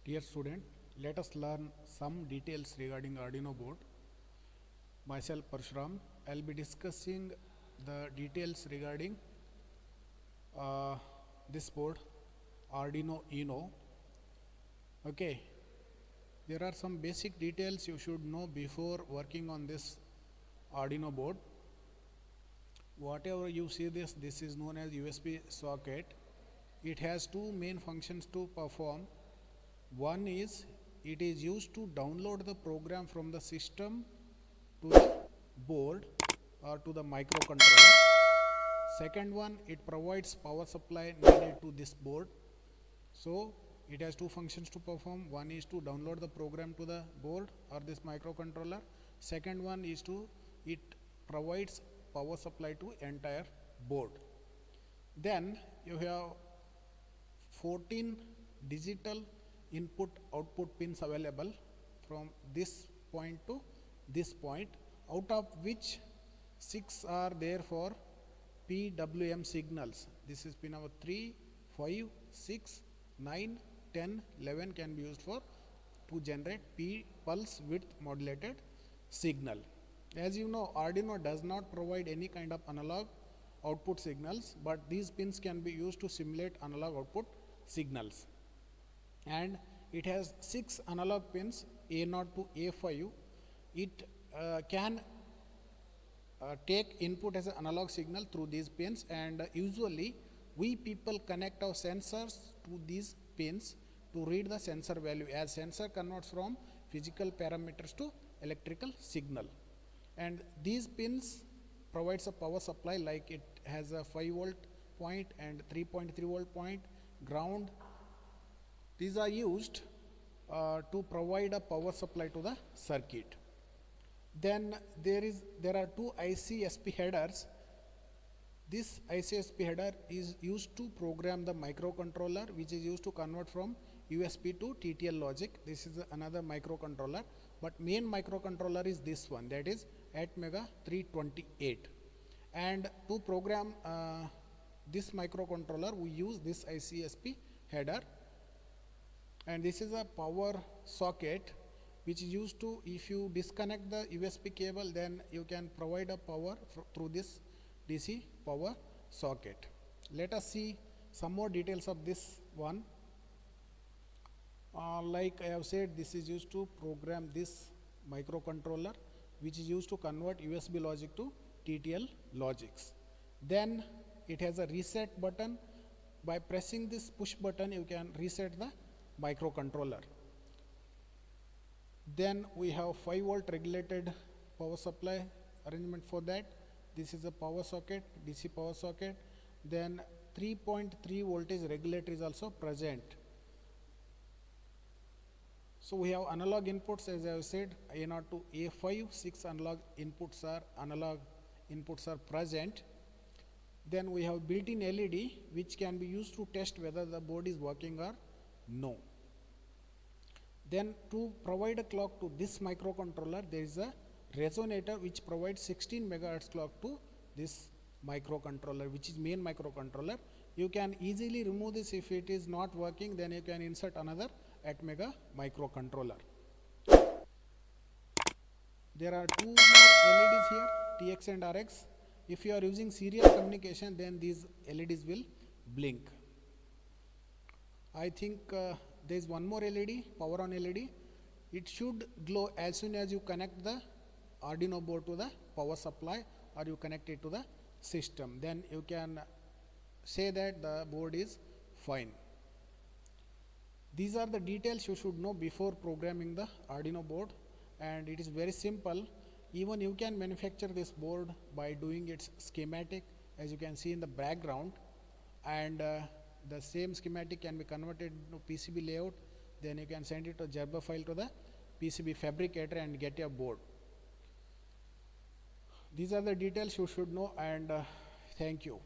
Dear student, let us learn some details regarding Arduino board. Myself Parshuram, I will be discussing the details regarding this board, Arduino Uno. Okay, there are some basic details you should know before working on this Arduino board. Whatever you see this is known as USB socket. It has two main functions to perform. One is it is used to download the program from the system to the board or to the microcontroller. Second one, it provides power supply needed to this board. So it has two functions to perform. One is to download the program to the board or this microcontroller. Second one is it provides power supply to entire board. Then you have 14 digital input output pins available from this point to this point, out of which 6 are there for PWM signals. This is pin number 3, 5, 6, 9, 10, 11 can be used for to generate P pulse width modulated signal. As you know, Arduino does not provide any kind of analog output signals, but these pins can be used to simulate analog output signals. And it has 6 analog pins, A0 to A5. It can take input as an analog signal through these pins, and usually we people connect our sensors to these pins to read the sensor value, as sensor converts from physical parameters to electrical signal. And these pins provides a power supply, like it has a 5 volt point and 3.3 volt point, ground. These are used to provide a power supply to the circuit. Then there are two ICSP headers. This ICSP header is used to program the microcontroller, which is used to convert from USB to TTL logic. This is another microcontroller, but main microcontroller is this one, that is ATmega 328. And to program this microcontroller, we use this ICSP header. And this is a power socket which is used to, if you disconnect the USB cable, then you can provide a power through this DC power socket. Let us see some more details of this one. Like I have said, this is used to program this microcontroller, which is used to convert USB logic to TTL logics. Then it has a reset button. By pressing this push button, you can reset the microcontroller. Then we have 5 volt regulated power supply arrangement for that. This is a power socket, DC power socket. Then 3.3 voltage regulator is also present. So we have analog inputs, as I have said, A0 to A5, 6 analog inputs are present. Then we have built-in LED, which can be used to test whether the board is working or no. Then to provide a clock to this microcontroller, there is a resonator which provides 16 megahertz clock to this microcontroller, which is main microcontroller. You can easily remove this. If it is not working, then you can insert another ATmega microcontroller. There are 2 more LEDs here, TX and RX. If you are using serial communication, then these LEDs will blink. I think there is one more LED, power on LED. It should glow as soon as you connect the Arduino board to the power supply or you connect it to the system. Then you can say that the board is fine. These are the details you should know before programming the Arduino board, and it is very simple. Even you can manufacture this board by doing its schematic, as you can see in the background, and the same schematic can be converted to PCB layout. Then you can send it to Java file to the PCB fabricator and get your board. These are the details you should know, and thank you.